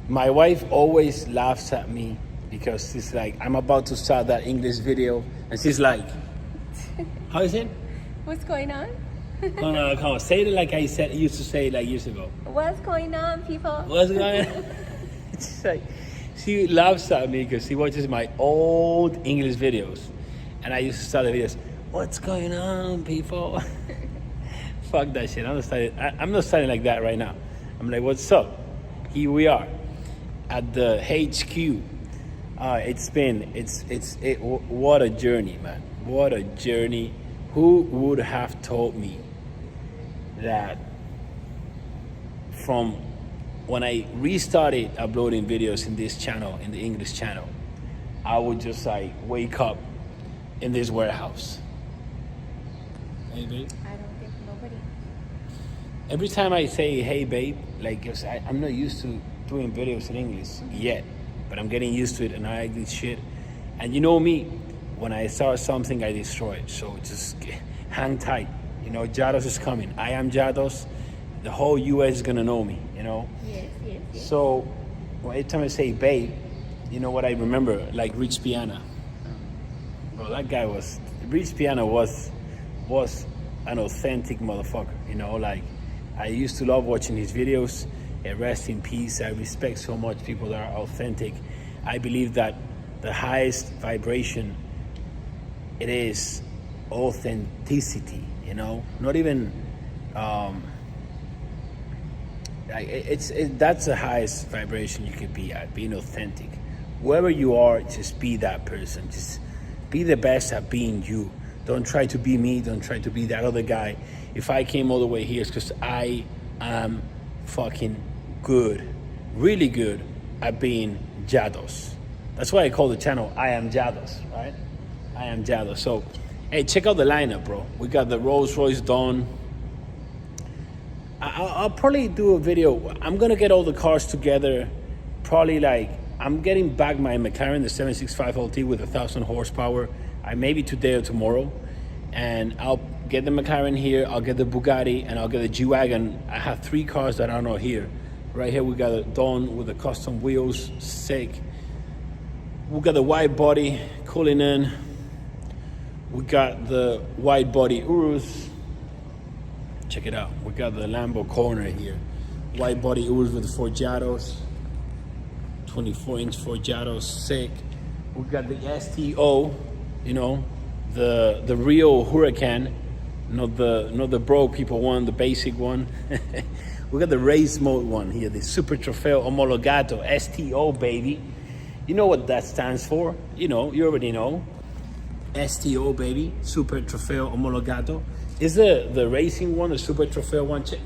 My wife always laughs at me because she's like, I'm about to start that English video, and she's like, how is it? What's going on? No, come on, say it like I used to say it like years ago. What's going on, people? What's going on? She's like, she laughs at me because she watches my old English videos, and I used to start the videos, what's going on, people? Fuck that shit. I'm not starting like that right now. I'm like, what's up? Here we are at the HQ. What a journey, man. What a journey. Who would have told me that from when I restarted uploading videos in this channel, in the English channel, I would just like wake up in this warehouse. Hey, babe. I don't think nobody. Every time I say, hey, babe, like, 'cause I'm not used to doing videos in English yet, but I'm getting used to it, and I like this shit. And you know me, when I start something, I destroy it. So just hang tight. You know, LLADOS is coming. I am LLADOS. The whole US is gonna know me, you know? Yes. So every time I say babe, you know what I remember? Like Rich Piana. Bro, that guy Rich Piana was an authentic motherfucker, you know? Like, I used to love watching his videos. Rest in peace. I respect so much people that are authentic. I believe that the highest vibration, it is authenticity, you know? Not even, that's the highest vibration you could be at, being authentic. Whoever you are, just be that person. Just be the best at being you. Don't try to be me. Don't try to be that other guy. If I came all the way here, it's because I am fucking good, really good at being LLADOS. That's why I call the channel I am LLADOS, right? I am LLADOS. So, hey, check out the lineup, bro. We got the Rolls Royce Dawn. I'll probably do a video. I'm gonna get all the cars together. Probably like, I'm getting back my McLaren, the 765 LT with 1,000 horsepower. Maybe today or tomorrow. And I'll get the McLaren here, I'll get the Bugatti, and I'll get the G-Wagon. I have 3 cars that are not here. Right here we got a Dawn with the custom wheels, sick. We got the wide body, cooling in. We got the wide body Urus. Check it out. We got the Lambo corner here. Wide body Urus with the Forjados. 24-inch Forjados, sick. We got the STO, you know, the real Huracan, not the broke people one, the basic one. We got the race mode one here, the Super Trofeo Omologato, STO, baby. You know what that stands for? You know, you already know. STO, baby, Super Trofeo Omologato. Is the racing one, the Super Trofeo one? Check,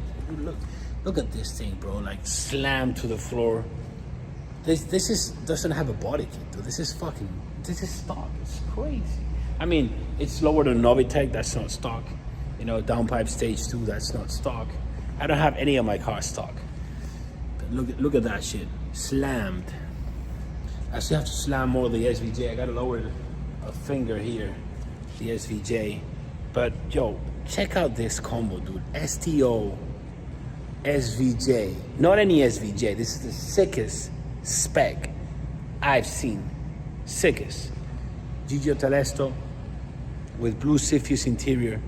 look at this thing, bro, like slammed to the floor. This doesn't have a body kit, dude. This is stock. It's crazy. I mean, it's lower than Novitec, that's not stock. You know, downpipe stage 2, that's not stock. I don't have any of my cars stock. But look at that shit. Slammed. I still have to slam more of the SVJ. I gotta lower a finger here, the SVJ. But yo, check out this combo, dude. STO, SVJ. Not any SVJ. This is the sickest spec I've seen. Sickest. Gigio Telesto with blue Cepheus interior.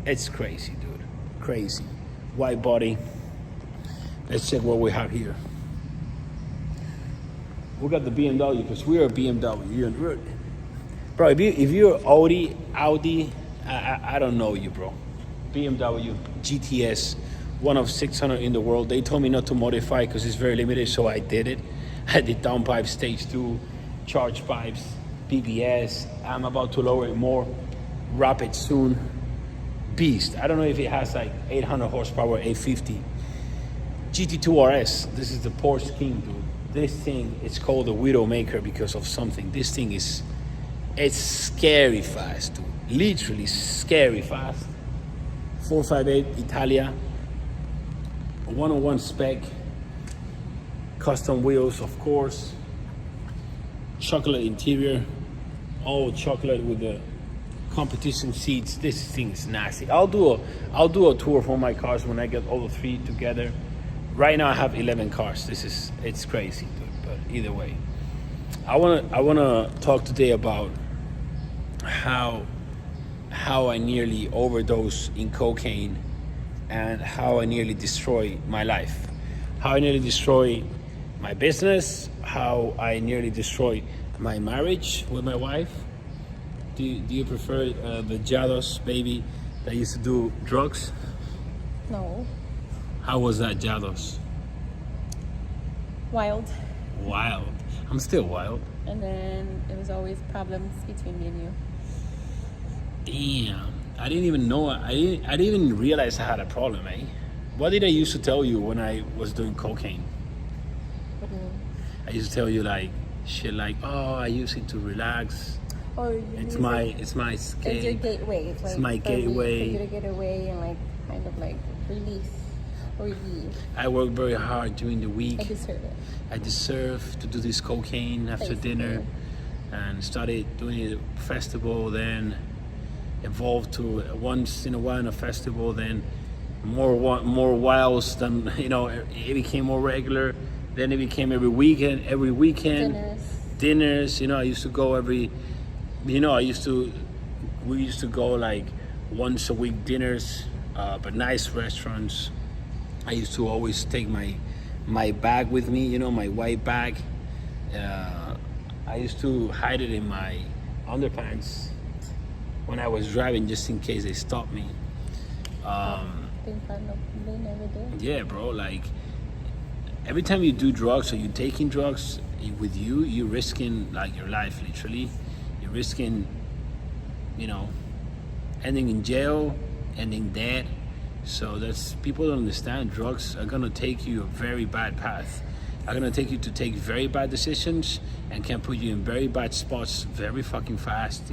It's crazy, dude. Crazy. Wide body. Let's check what we have here. We got the BMW because we're a BMW. Bro, if you're Audi, I don't know you, bro. BMW GTS, one of 600 in the world. They told me not to modify because it's very limited, so I did it. I did downpipe stage 2, charge pipes, BBS. I'm about to lower it more. Rapid soon. Beast. I don't know if it has like 800 horsepower, 850. GT2 RS. This is the Porsche King, dude. This thing, it's called the Widowmaker because of something. This thing it's scary fast, dude. Literally scary fast. 458 Italia. 101 spec. Custom wheels, of course. Chocolate interior. All chocolate with the competition seats. This thing is nasty. I'll do a tour for my cars when I get all the 3 together. right now I have 11 cars. It's crazy, dude. But either way, I wanna talk today about how I nearly overdosed in cocaine and how I nearly destroyed my life, how I nearly destroyed my business, how I nearly destroyed my marriage with my wife. Do you prefer the LLADOS baby that used to do drugs? No. How was that LLADOS? Wild. Wild. I'm still wild. And then it was always problems between me and you. Damn. I didn't even know. I didn't even realize I had a problem, eh? What did I used to tell you when I was doing cocaine? What do you mean? I used to tell you like shit like, oh, I use it to relax. Oh, It's my escape. It's your gateway. It's like my for me, gateway. for you to get away and like kind of like relieve. I work very hard during the week. I deserve it. I deserve to do this cocaine after Basically. dinner, and started doing a festival, then evolved to once in a while in a festival, then more whiles, than it became more regular, then it became every weekend dinners. I used to go we used to go like once a week dinners, but nice restaurants. I used to always take my bag with me, my white bag. I used to hide it in my underpants when I was driving, just in case they stopped me. They never did. Yeah, bro. Like every time you do drugs or you're taking drugs with you're risking like your life. Literally, you're risking, ending in jail, ending dead. So that's, people don't understand. Drugs are gonna take you a very bad path. Are gonna take you to take very bad decisions and can put you in very bad spots very fucking fast.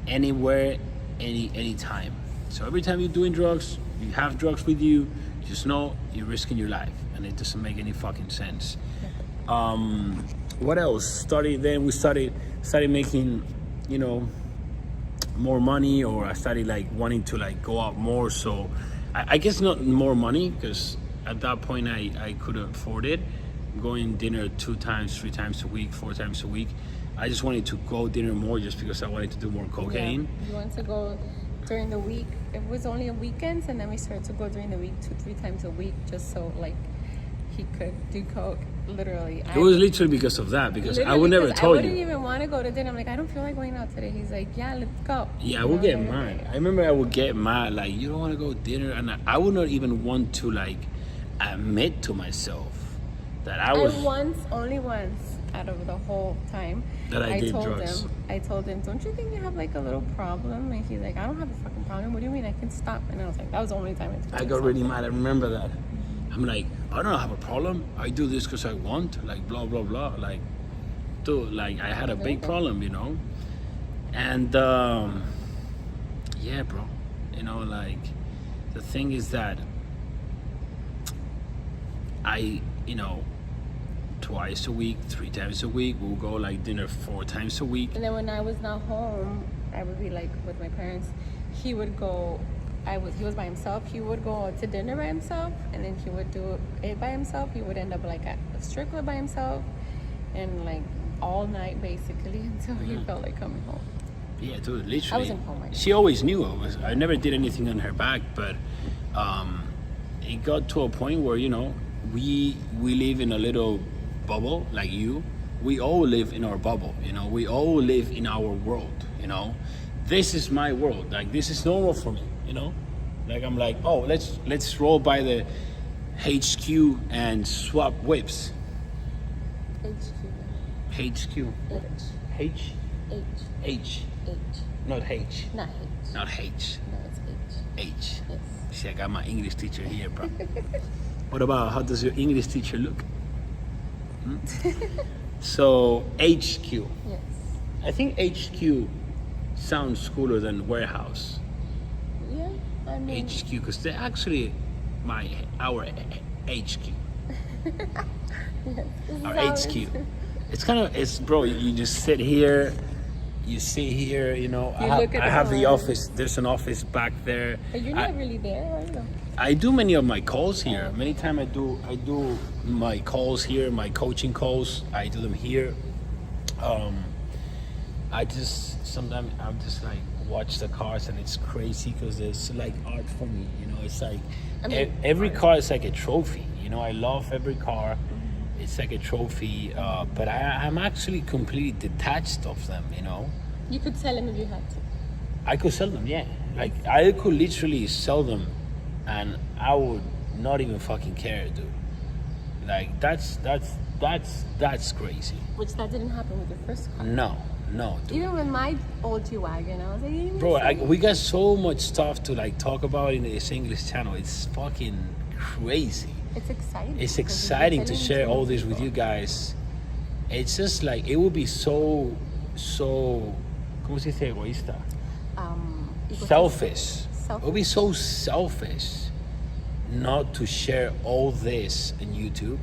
Anywhere, anytime. So every time you're doing drugs, you have drugs with you, just know you're risking your life, and it doesn't make any fucking sense. What else? We started making, more money, or I started like wanting to like go out more. So I guess not more money, because at that point I couldn't afford it. Going dinner 2 times, 3 times a week, 4 times a week. I just wanted to go dinner more just because I wanted to do more cocaine. Yeah. You want to go during the week. It was only on weekends, and then we started to go during the week 2-3 times a week, just so like he could do coke. Literally. It was literally because of that, because I would never tell you. I wouldn't even want to go to dinner. I'm like, I don't feel like going out today. He's like, yeah, let's go. Yeah, I would get mad. I remember I would get mad, like, you don't want to go dinner, and I would not even want to like admit to myself that I was. Only once out of the whole time that I did drugs. I told him, don't you think you have like a little problem? And he's like, I don't have a fucking problem. What do you mean? I can stop. And I was like, that was the only time I got really mad. I remember that. I'm like, I don't have a problem. I do this because I want, like, blah, blah, blah. Like, dude, like, I had a big problem, And, yeah, bro. Like, the thing is that I, twice a week, 3 times a week, we'll go, like, dinner 4 times a week. And then when I was not home, I would be, like, with my parents. He would go... he was by himself. He would go to dinner by himself, and then he would do it by himself. He would end up like at a strip club by himself, and like all night basically until he felt like coming home. Yeah, dude, literally. I wasn't home. She always knew I never did anything on her back, but it got to a point where we live in a little bubble, like you. We all live in our bubble, We all live in our world, This is my world. Like, this is normal for me. Like, I'm like, oh, let's roll by the HQ and swap whips. HQ. H. H. H. Not H. Not H. Not H. No, it's H. H. Yes. See, I got my English teacher here, bro. What about, how does your English teacher look? So HQ. Yes. I think HQ sounds cooler than warehouse. Yeah, I mean. HQ, because they're actually our HQ. Yes, Our HQ. It's bro, you just sit here, You see here, you know, You look at I have the cars. office. There's an office back there. But you're not really there, are you? I do many of my calls here. Many times I do my calls here, my coaching calls. I do them here. I just sometimes I'm just like watch the cars and it's crazy because it's like art for me. You know, it's like I mean, every car is like a trophy. You know, I love every car. It's like a trophy, but I'm actually completely detached of them. You know. You could sell them if you had to. I could sell them, yeah. Like I could literally sell them, and I would not even fucking care, dude. Like that's crazy. Which that didn't happen with your first car. No, dude. Even with my old G-Wagon, I was like, "You Bro, sell it?" we got so much stuff to like talk about in this English channel. It's fucking crazy. It's exciting. It's because you're exciting to selling share all to this with people. you guys. It's just like it would be so, ¿cómo se dice egoísta? Egotistic. Selfish. It would be Selfish. so selfish not to share all this on YouTube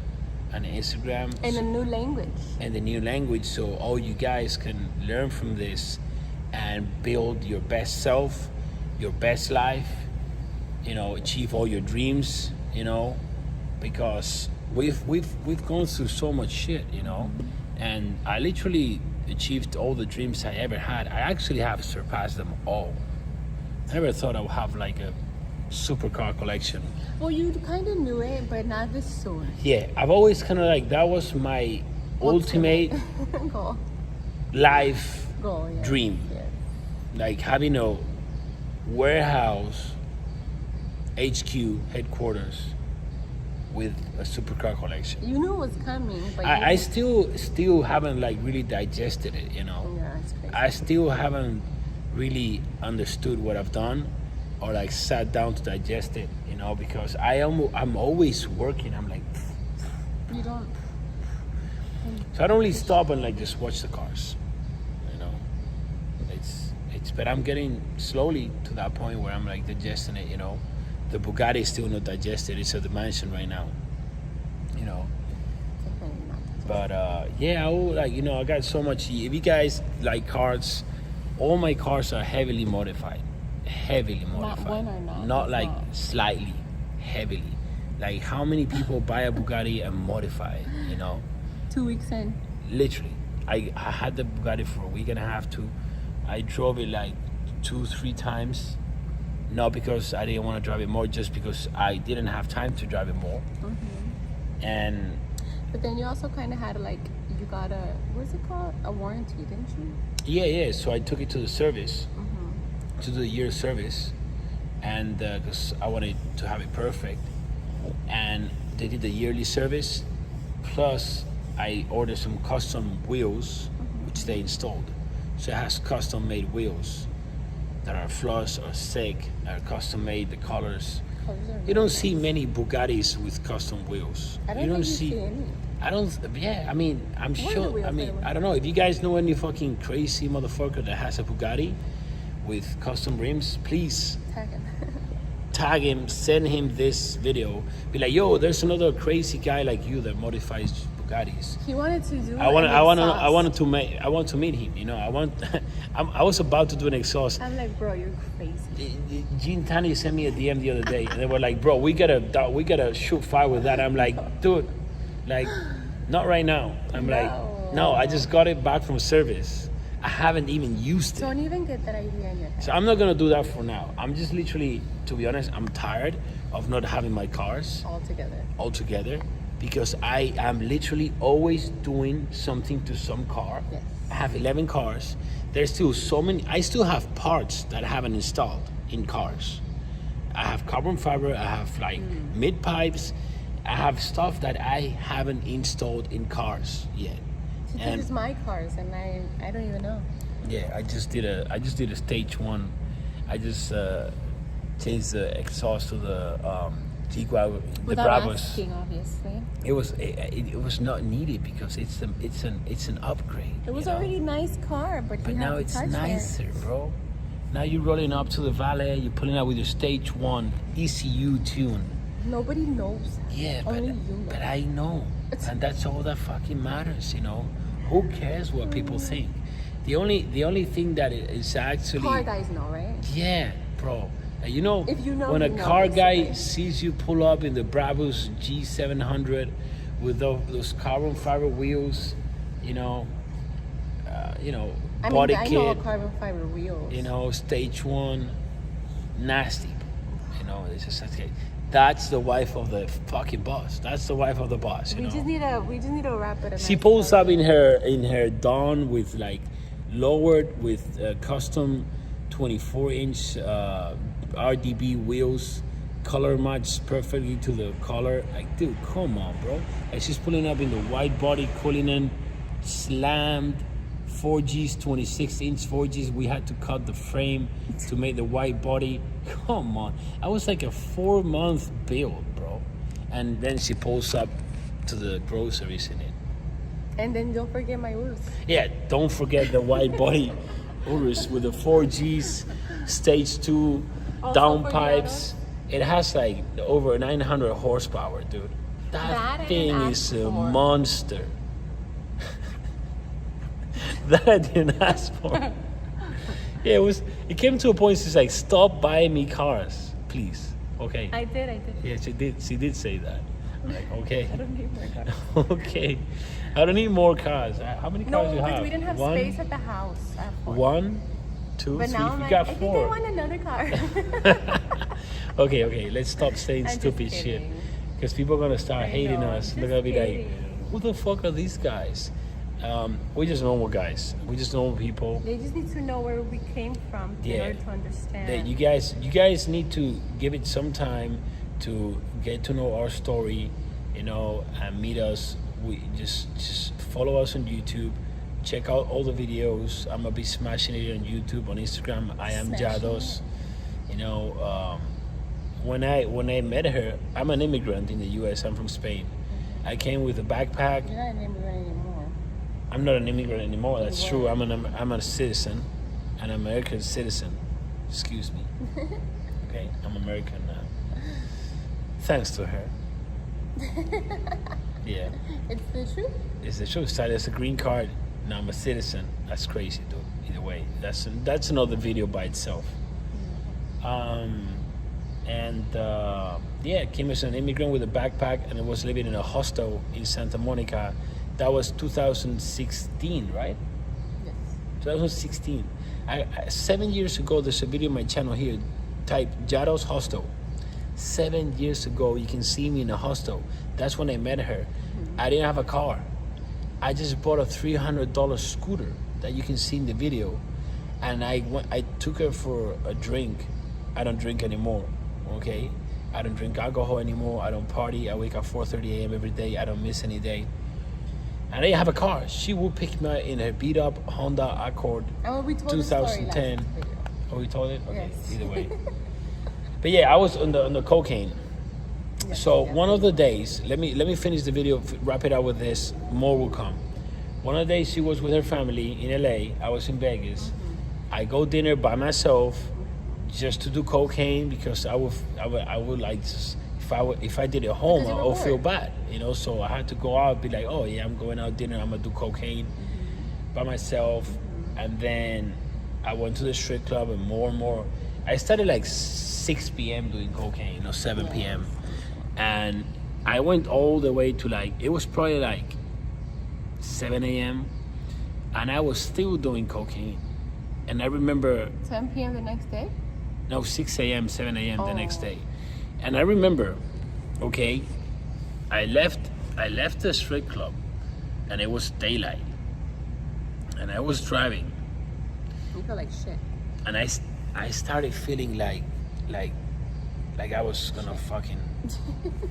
and Instagram In a new language. and the new language, so all you guys can learn from this and build your best self, your best life, you know, achieve all your dreams, you know, because we've gone through so much shit, you know, and I literally achieved all the dreams I ever had. I actually have surpassed them all. I never thought I would have like a supercar collection. Well, you kind of knew it, but not this soon. Yeah, I've always kind of like, that was my ultimate Goal. life Goal, yeah. dream. Yeah. Like having a warehouse, HQ, headquarters with a supercar collection. You knew it was coming, but I you... still haven't like really digested it, you know. Yeah, it's crazy. I still haven't really understood what I've done or like sat down to digest it, you know, because I'm always working. I'm like, You don't... so I don't really stop and like just watch the cars, you know. But I'm getting slowly to that point where I'm like digesting it, you know. The Bugatti is still not digested. It's at the mansion right now, you know. Definitely not. But yeah, I will, like, you know, I got so much. If you guys like cars, all my cars are heavily modified. Heavily modified. one or not, Not it's like not. slightly, heavily. Like how many people buy a Bugatti and modify it, you know? 2 weeks in. Literally. I had the Bugatti for a week and a half too. I drove it like 2-3 times. Not because I didn't want to drive it more, just because I didn't have time to drive it more. And But then you also kind of had like, you got a, what's it called? A warranty, didn't you? yeah, so I took it to the service, to do the year service, and because I wanted to have it perfect, and they did the yearly service, plus I ordered some custom wheels, which they installed. So it has custom made wheels that are flush or thick, are custom made, the colors. You don't see many Bugattis with custom wheels. I don't You think you see any. I don't. Yeah, I mean, I'm What are the sure. wheels I mean, anyway? I don't know if you guys know any fucking crazy motherfucker that has a Bugatti with custom rims. Please Tag him. tag him, send him this video. Be like, yo, there's another crazy guy like you that modifies Bugattis. He wanted to do I want an exhaust. I want to meet him. You know, I was about to do an exhaust. I'm like, bro, you're crazy. Gene Tani sent me a DM the other day, and they were like, "Bro, we gotta shoot fire with that." I'm like, "Dude, like, not right now." I'm like, "No, I just got it back from service. I haven't even used it, Don't even get that idea in your head. so I'm not gonna do that for now. I'm just literally, to be honest, I'm tired of not having my cars altogether because I am literally always doing something to some car. Yes. I have 11 cars. There's still so many. I still have parts that I haven't installed in cars. I have carbon fiber. I have like mid pipes. I have stuff that I haven't installed in cars yet. See, And- this is my cars, and I don't even know. Yeah, I just did a stage one. I just changed the exhaust to the Tiguan, the Without Bravos. asking, obviously. It was not needed because it's an upgrade. It was you know? already a nice car, but But you now have it's touched nicer, bro. Now you're rolling up to the valet. You're pulling out with your stage one ECU tune. It. Nobody knows that. Yeah, Only you know. but I know, and that's all that fucking matters, you know. Who cares what people think? The only thing that is actually Car guys know, right? yeah, bro. You know, If you know, when a you know, car guy basically. sees you pull up in the Brabus G700 with those carbon fiber wheels, you know, I body mean, I kit, know a carbon fiber wheels. stage one, nasty. It's just okay. That's the wife of the fucking boss. That's the wife of the boss. We just need to wrap it. She pulls up in her Dawn with like lowered with custom 24-inch RDB wheels, color matched perfectly to the color. Like, dude, come on, bro. And she's pulling up in the white body Cullinan slammed 4Gs, 26-inch 4Gs. We had to cut the frame to make the white body. Come on. I was like a 4-month build, bro. And then she pulls up to the groceries in it. And then don't forget my Urus. Yeah, don't forget the white body Urus with the 4Gs, stage 2, Also downpipes. It has like over 900 horsepower, dude. That I thing didn't is ask a for. monster. That I didn't ask for. Yeah, it came to a point she's like, stop buying me cars, please. Okay. I did. Yeah, she did say that. I'm like, okay. I don't need more cars. Okay. I don't need more cars. How many cars No, you because have? we didn't have One, space at the house. I have 4. 1, 2, But 3. now I'm You like, got I think 4. I want another car. Okay. Let's stop saying I'm just stupid shit. kidding. Because people are gonna start I hating know, us. just They're gonna be like, kidding. who the fuck are these guys? We're just normal guys. We're just normal people. They just need to know where we came from in order to understand. That you guys need to give it some time to get to know our story, and meet us. We just follow us on YouTube. Check out all the videos. I'm gonna be smashing it on YouTube, on Instagram. I am Smashing Jados. When I met her, I'm an immigrant in the U.S. I'm from Spain. I came with a backpack. You're not an immigrant anymore. I'm not an immigrant anymore. That's You true. were. I'm a citizen, an American citizen. Excuse me. Okay, I'm American now. Thanks to her. Yeah, It's the truth. it's the truth. So there's a green card. Now I'm a citizen. That's crazy, dude. Either way, that's another video by itself. Came as an immigrant with a backpack, and I was living in a hostel in Santa Monica. That was 2016, right? Yes. 2016. 7 years ago, there's a video on my channel here. Type Jados Hostel. 7 years ago, you can see me in a hostel. That's when I met her. I didn't have a car. I just bought a $300 scooter that you can see in the video, and I took her for a drink. I don't drink anymore. Okay, I don't drink alcohol anymore. I don't party. I wake up 4:30 a.m. every day. I don't miss any day. And I didn't have a car. She would pick me up in her beat up Honda Accord, And we told the story last 2010. video. Oh, we told it? Okay, Yes. either way. But yeah, I was on the cocaine. Yes, So yes. one of the days, let me finish the video, wrap it up with this. More will come. One of the days she was with her family in LA. I was in Vegas. I go dinner by myself, just to do cocaine because I would like just, if I did it home, Because I you were would feel bored. bad, So I had to go out, be like, oh yeah, I'm going out dinner. I'm gonna do cocaine by myself, and then I went to the strip club and more. I started like 6 p.m. doing cocaine, 7 p.m. And I went all the way to it was probably like 7 a.m. and I was still doing cocaine. And I remember 10 p.m. the next day? no, 6 a.m., 7 a.m. the next Oh. day. And I remember, okay, I left the strip club and it was daylight. And I was driving You feel like shit. and I started feeling like I was gonna fucking,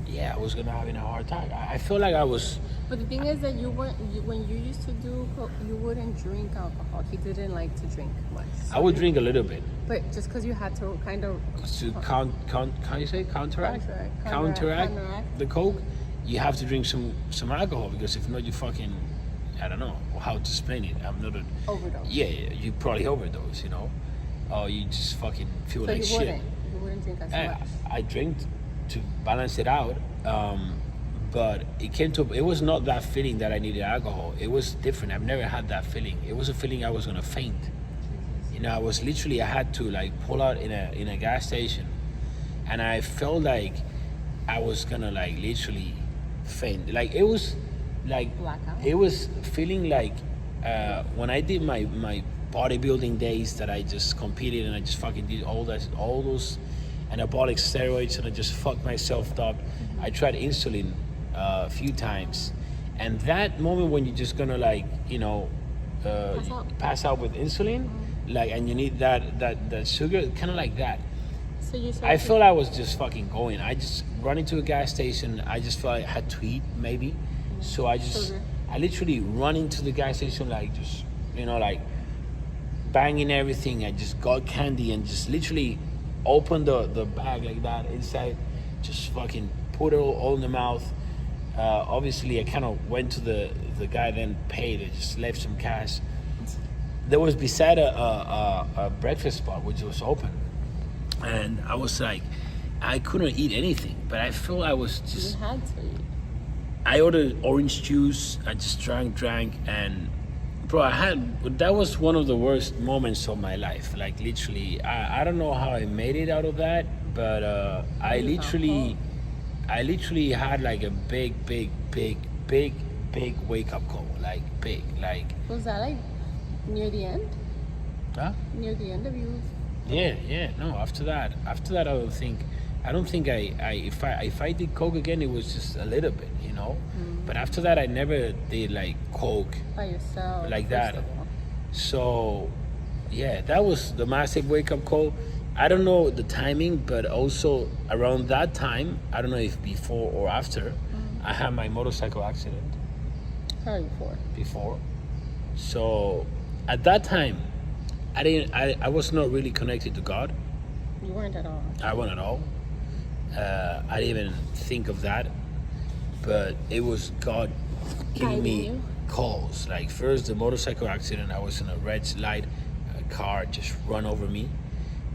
yeah, I was gonna having a heart attack. I feel like I was, But the thing is that when you used to do coke, you wouldn't drink alcohol. He didn't like to drink much. I would drink a little bit. But just because you had to kind of To how you say counteract Counteract. the coke, you have to drink some alcohol because if not, you fucking, I don't know how to explain it. I'm not a overdose. yeah, you probably overdose, or you just fucking feel So like you shit. wouldn't drink as much. I drink to balance it out, but it was not that feeling that I needed alcohol. It was different. I've never had that feeling. It was a feeling I was gonna faint. You know, I had to like pull out in a gas station, and I felt like I was gonna like literally faint. Like it was like Blackout? it was feeling like when I did my bodybuilding days that I just competed and I just fucking did all those anabolic steroids and I just fucked myself up. I tried insulin a few times, and that moment when you're just gonna like, you know, pass out with insulin, like, and you need that sugar, kind of like that. So you I felt I was just fucking going. I just run into a gas station. I just felt I had to eat maybe, so I literally run into the gas station like just, you know, like banging everything. I just got candy and just literally opened the bag like that inside, just fucking put it all in the mouth. Obviously I kind of went to the guy, then paid. I just left some cash. There was beside a breakfast spot which was open, and I was like, I couldn't eat anything, but I felt I was just. You had to eat. I ordered orange juice. I just drank, and bro, that was one of the worst moments of my life. Like literally, I don't know how I made it out of that, but I literally had like a big wake up call. Like big, like. Was that like near the end? Huh? Near the end of you? Yeah. No, after that, I don't think if I did coke again, it was just a little bit, you know. But after that, I never did like coke By yourself. like that. So, yeah, that was the massive wake up call. I don't know the timing, but also around that time, I don't know if before or after, I had my motorcycle accident. Probably Before. So, at that time, I was not really connected to God. You weren't at all. I wasn't at all. I didn't even think of that, but it was God giving me calls. Like first the motorcycle accident, I was in a red light, a car just run over me.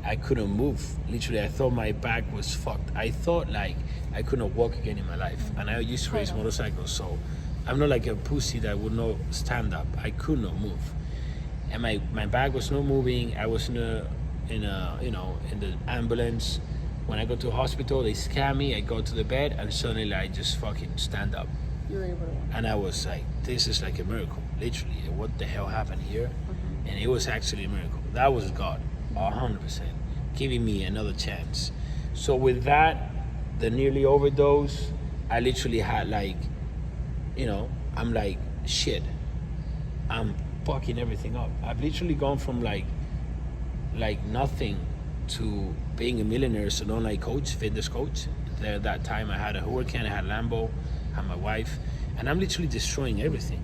I couldn't move. Literally, I thought my back was fucked. I thought like I couldn't walk again in my life. And I used to race motorcycles, so I'm not like a pussy that would not stand up. I could not move, and my back was not moving. I was in the ambulance. When I go to the hospital, they scan me. I go to the bed, and suddenly I just fucking stand up. You were able to walk. And I was like, this is like a miracle, literally. What the hell happened here? And it was actually a miracle. That was God, 100%, giving me another chance. So with that, the nearly overdose, I literally had like, you know, I'm like, shit, I'm fucking everything up. I've literally gone from like nothing to being a millionaire, so online coach, fitness coach. There, that time I had a Huracan, I had Lambo, I had my wife, and I'm literally destroying everything.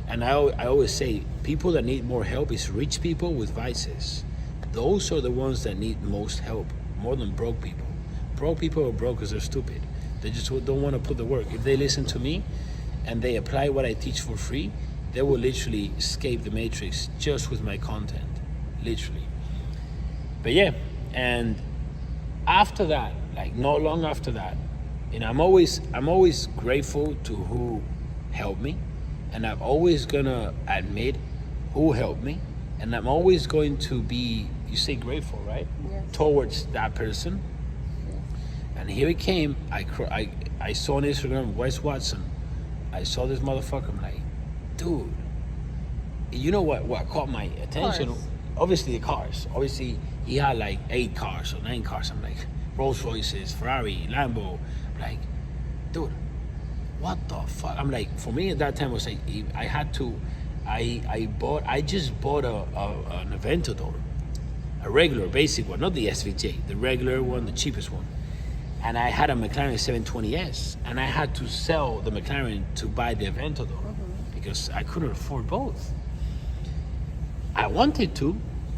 And I always say, people that need more help is rich people with vices. Those are the ones that need most help, more than broke people. Broke people are broke because they're stupid. They just don't want to put the work. If they listen to me and they apply what I teach for free, they will literally escape the matrix just with my content, literally. But yeah, and after that, like not long after that, you know, I'm always grateful to who helped me, and I'm always gonna admit who helped me, and I'm always going to be, you say grateful, right? Yes. Towards that person. Yes. And here it came. I saw on Instagram Wes Watson. I saw this motherfucker. I'm like, dude, you know what caught my attention? Cars. Obviously the cars. Obviously he had like 8 cars or 9 cars. I'm like, Rolls Royces, Ferrari, Lambo. I'm like, dude, what the fuck? I'm like, for me at that time, it was like, I just bought an Aventador, a regular basic one, not the SVJ, the regular one, the cheapest one. And I had a McLaren 720S, and I had to sell the McLaren to buy the Aventador because I couldn't afford both. I wanted to,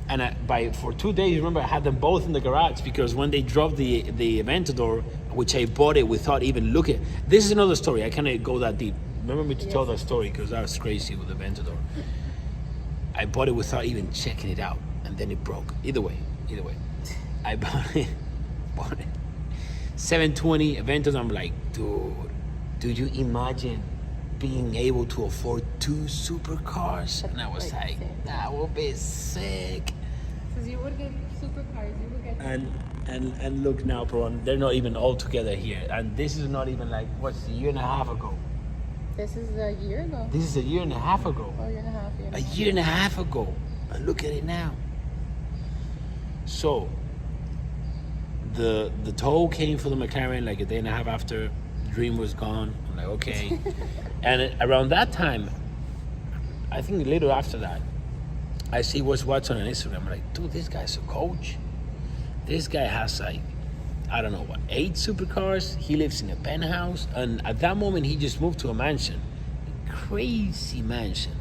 and for 2 days, remember, I had them both in the garage because when they dropped the Aventador, which I bought it without even looking. This is another story. I can't go that deep. Remember me to tell that story because I was crazy with the Aventador. I bought it without even checking it out, and then it broke. Either way, I bought it. 720 Aventador. I'm like, dude, do you imagine being able to afford 2 supercars? And I was like, that would be sick. So you would get supercars, you would get... And look now, bro, and they're not even all together here. And this is not even like, what's a year and a half ago? This is a year ago. This is a year and a half ago. Oh, year and a half, A year and a half ago. And look at it now. So, the tow came for the McLaren like a day and a half after Dream was gone. I'm like, okay. And around that time, I think a little after that, I see what's on Instagram. I'm like, dude, this guy's a coach. This guy has like, I don't know what, 8 supercars. He lives in a penthouse. And at that moment, he just moved to a mansion. A crazy mansion.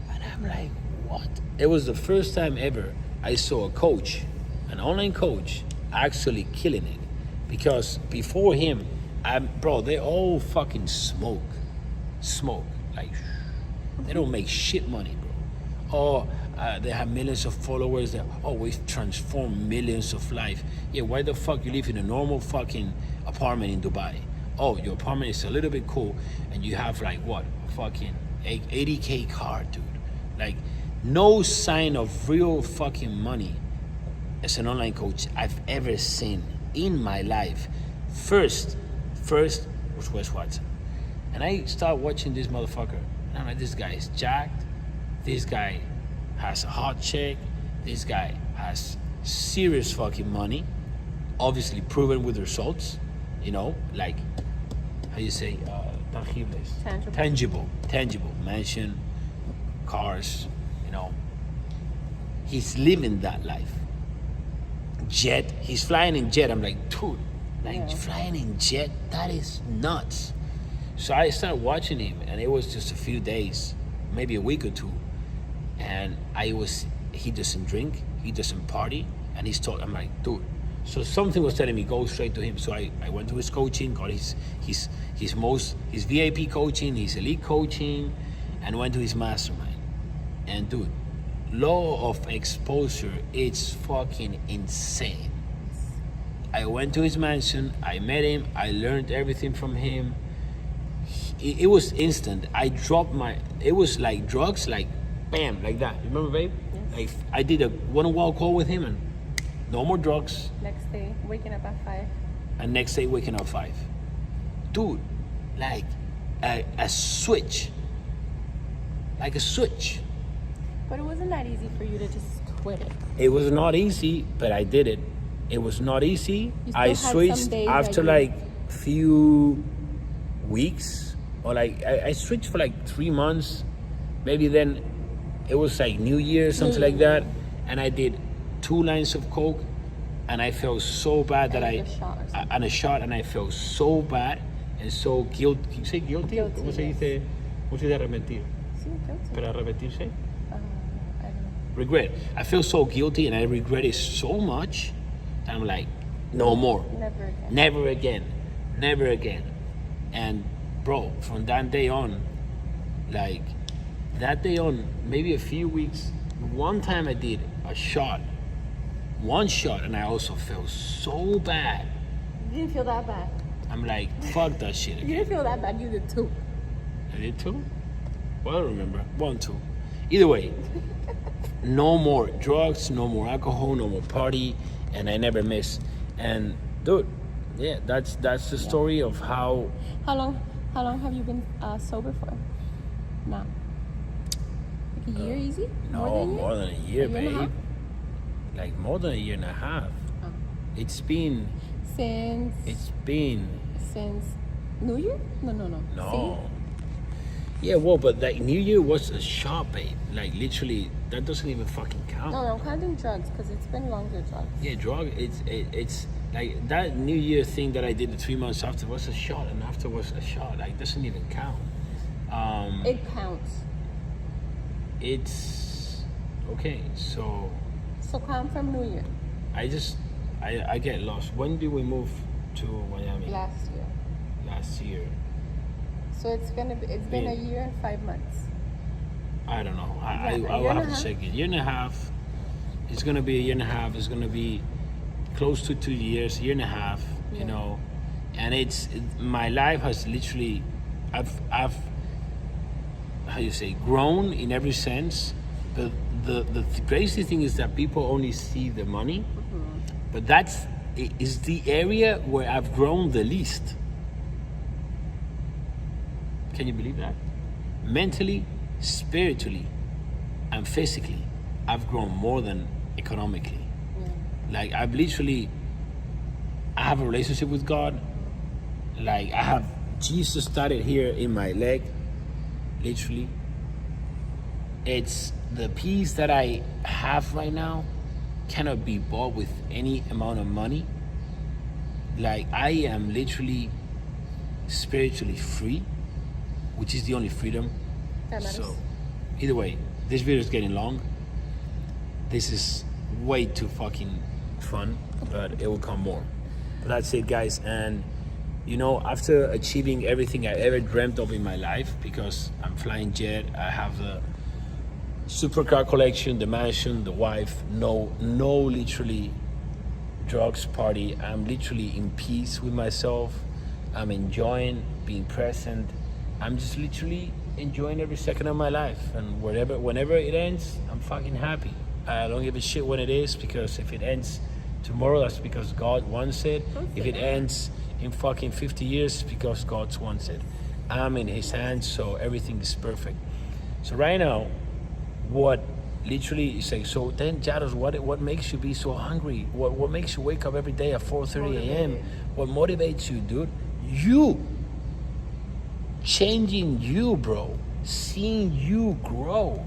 And I'm like, what? It was the first time ever I saw a coach, an online coach, actually killing it. Because before him, bro, they all fucking smoke. Like, they don't make shit money, bro. Or they have millions of followers that, we've transformed millions of lives. Yeah, why the fuck you live in a normal fucking apartment in Dubai? Oh, your apartment is a little bit cool and you have like what? A fucking 80K car, dude. Like, no sign of real fucking money as an online coach I've ever seen in my life. First was Wes Watson. And I start watching this motherfucker. And I'm like, this guy is jacked. This guy has a hot chick. This guy has serious fucking money. Obviously proven with results. You know, like, how you say, tangibles. Tangible. Mansion, cars, you know. He's living that life. Jet, he's flying in jet. I'm like, dude, like flying in jet, that is nuts. So I started watching him, and it was just a few days, maybe a week or two, and he doesn't drink, he doesn't party, and he's talking. I'm like, dude. So something was telling me go straight to him. So I went to his coaching, got his VIP coaching, his elite coaching, and went to his mastermind. And dude, law of exposure, it's fucking insane. I went to his mansion, I met him, I learned everything from him. It was instant. It was like drugs, like bam, like that. You remember, babe? Yes. Like I did a one-on-one call with him and no more drugs. Next day, waking up at 5. And next day, waking up 5. Dude, like a switch. Like a switch. But it wasn't that easy for you to just quit it. It was not easy, but I did it. It was not easy. I switched after like few weeks. Or like, I switched for like 3 months. Maybe then it was like New Year, something like that. And I did 2 lines of coke, and I felt so bad that I felt so bad and so guilty. Can you say guilty? ¿Cómo se dice? ¿Cómo se dice arrepentir? Sí, guilty. Para arrepentirse? I don't know. Regret. I feel so guilty, and I regret it so much that I'm like, no more. Never again. Never again. And bro, from that day on, like that day on, maybe a few weeks, one time I did a shot. One shot, and I also felt so bad. You didn't feel that bad. I'm like, fuck that shit again. You didn't feel that bad, you did 2. I did 2? Well, I don't remember. 1, 2. Either way, no more drugs, no more alcohol, no more party, and I never miss. And dude, yeah, that's the story of how. How long have you been sober for? Now. Like a year, easy? No, more than a year, babe. Like more than a year and a half. Oh. It's been since New Year? No. No. Yeah, well, but like New Year was a shot, babe. Like literally, that doesn't even fucking count. No, I'm counting drugs because it's been longer drugs. Yeah, it's like that New Year thing that I did the 3 months after was a shot, and after was a shot. Like doesn't even count. It counts. It's okay. So count from New Year. I get lost. When did we move to Miami? Last year. So it's been a year and 5 months. I don't know. I will have to check it. Year and a half. It's gonna be a year and a half. It's gonna be close to 2 years. Year and a half. You know, and my life has literally, I've how you say, grown in every sense. But the crazy thing is that people only see the money, but that's is the area where I've grown the least. Can you believe that? Mentally, spiritually, and physically, I've grown more than economically. Like I have a relationship with God. Like I have Jesus started here in my leg, literally. It's the peace that I have right now cannot be bought with any amount of money. Like I am literally spiritually free, which is the only freedom. That matters. So either way, this video is getting long. This is way too fucking fun, but it will come more. But that's it, guys. And you know, after achieving everything I ever dreamt of in my life, because I'm flying jet, I have the supercar collection, the mansion, the wife, no literally drugs, party. I'm literally in peace with myself. I'm enjoying being present. I'm just literally enjoying every second of my life, and whenever it ends, I'm fucking happy. I don't give a shit when it is, because if it ends tomorrow, that's because God wants it. If it ends in fucking 50 years, it's because God wants it. I'm in His hands, so everything is perfect. So right now, what literally you say, so then LLADOS, what makes you be so hungry? What makes you wake up every day at 4:30 a.m.? What motivates you, dude? You. Changing you, bro. Seeing you grow.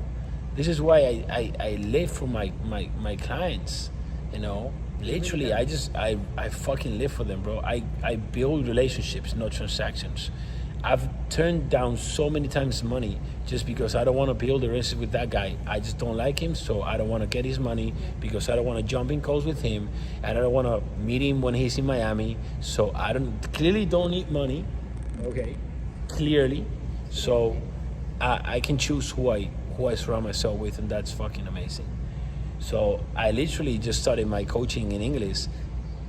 This is why I live for my clients, you know. Literally, I fucking live for them, bro. I build relationships, not transactions. I've turned down so many times money just because I don't want to build a relationship with that guy. I just don't like him, so I don't want to get his money, because I don't want to jump in calls with him, and I don't want to meet him when he's in Miami. So I clearly don't need money, okay? Clearly. So I can choose who I surround myself with, and that's fucking amazing. So I literally just started my coaching in English.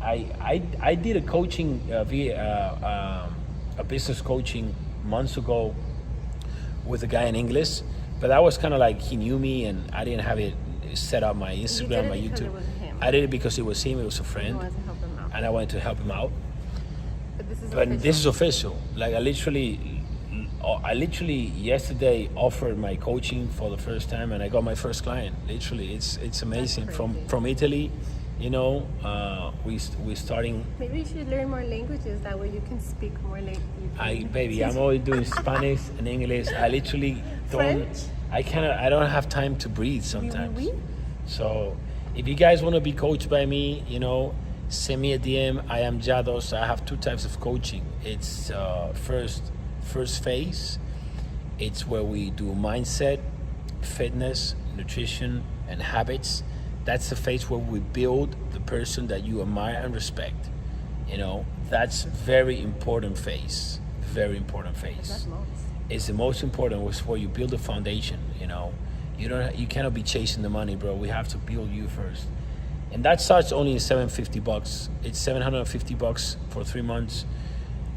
I did a coaching via a business coaching months ago with a guy in English, but that was kind of like he knew me, and I didn't have it set up my Instagram, my YouTube. I did it because it was him. It was a friend, and I wanted to help him out. But this is official. Like I literally yesterday offered my coaching for the first time, and I got my first client. Literally, it's amazing. From Italy, you know. We're starting. Maybe you should learn more languages. That way you can speak more languages. I'm always doing Spanish and English. I literally don't. French? I don't have time to breathe sometimes. So if you guys want to be coached by me, you know, send me a DM. I am LLADOS. I have two types of coaching. It's first phase. It's where we do mindset, fitness, nutrition, and habits. That's the phase where we build the person that you admire and respect. You know, that's very important phase. Very important phase. That's most. It's the most important. It's where you build a foundation. You know, you cannot be chasing the money, bro. We have to build you first. And that starts only in $750. It's $750 for 3 months,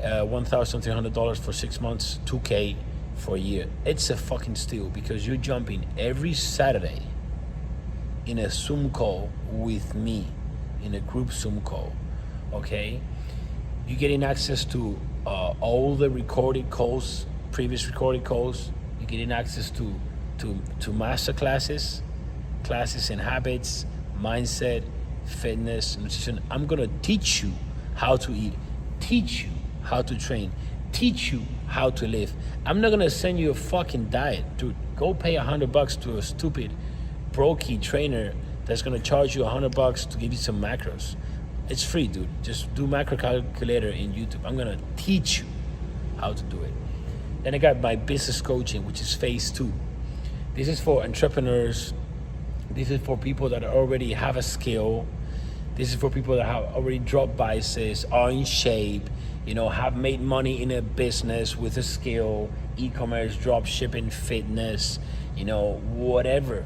$1,300 for 6 months, $2,000 for a year. It's a fucking steal, because you're jumping every Saturday in a Zoom call with me, in a group Zoom call, okay? You're getting access to all the recorded calls, previous recorded calls. You're getting access to master classes in habits, mindset, fitness, nutrition. I'm gonna teach you how to eat, teach you how to train, teach you how to live. I'm not gonna send you a fucking diet, dude. Go pay $100 to a stupid brokey trainer that's gonna charge you $100 to give you some macros. It's free, dude. Just do macro calculator in YouTube. I'm gonna teach you how to do it. Then I got my business coaching, which is phase 2. This is for entrepreneurs. This is for people that already have a skill. This is for people that have already dropped biases, are in shape, you know, have made money in a business with a skill, e-commerce, drop shipping, fitness, you know, whatever.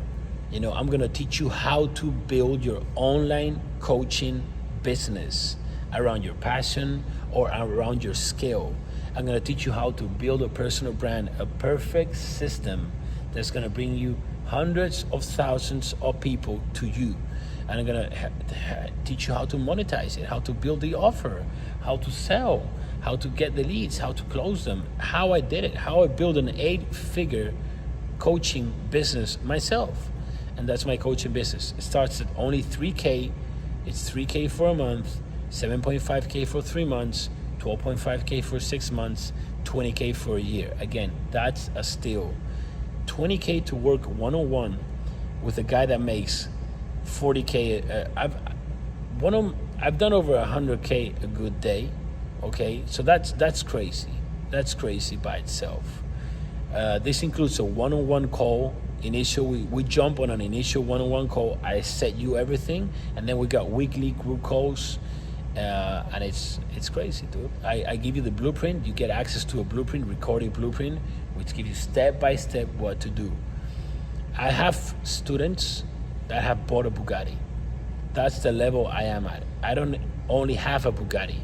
You know, I'm gonna teach you how to build your online coaching business around your passion, or around your skill. I'm gonna teach you how to build a personal brand, a perfect system that's gonna bring you hundreds of thousands of people to you. And I'm gonna teach you how to monetize it, how to build the offer, how to sell, how to get the leads, how to close them, how I did it, how I built an 8-figure coaching business myself. And that's my coaching business. It starts at only 3K. It's 3K for a month, 7.5K for 3 months, 12.5K for 6 months, 20K for a year. Again, that's a steal. 20K to work one-on-one with a guy that makes 40K. I've done over 100K a good day. Okay, so that's crazy. That's crazy by itself. This includes a one-on-one call. We jump on an initial one-on-one call. I set you everything, and then we got weekly group calls. And it's crazy, dude. I give you the blueprint. You get access to a blueprint, recorded blueprint, which gives you step by step what to do. I have students that have bought a Bugatti. That's the level I am at. I don't only have a Bugatti.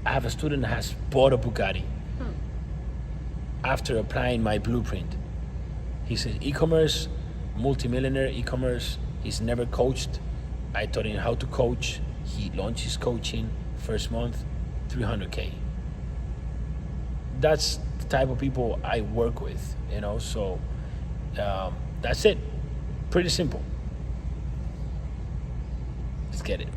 I have a student that has bought a Bugatti after applying my blueprint. He's an e-commerce, multimillionaire e-commerce. He's never coached. I taught him how to coach. He launched his coaching, first month, 300K. That's the type of people I work with, so that's it. Pretty simple. Let's get it.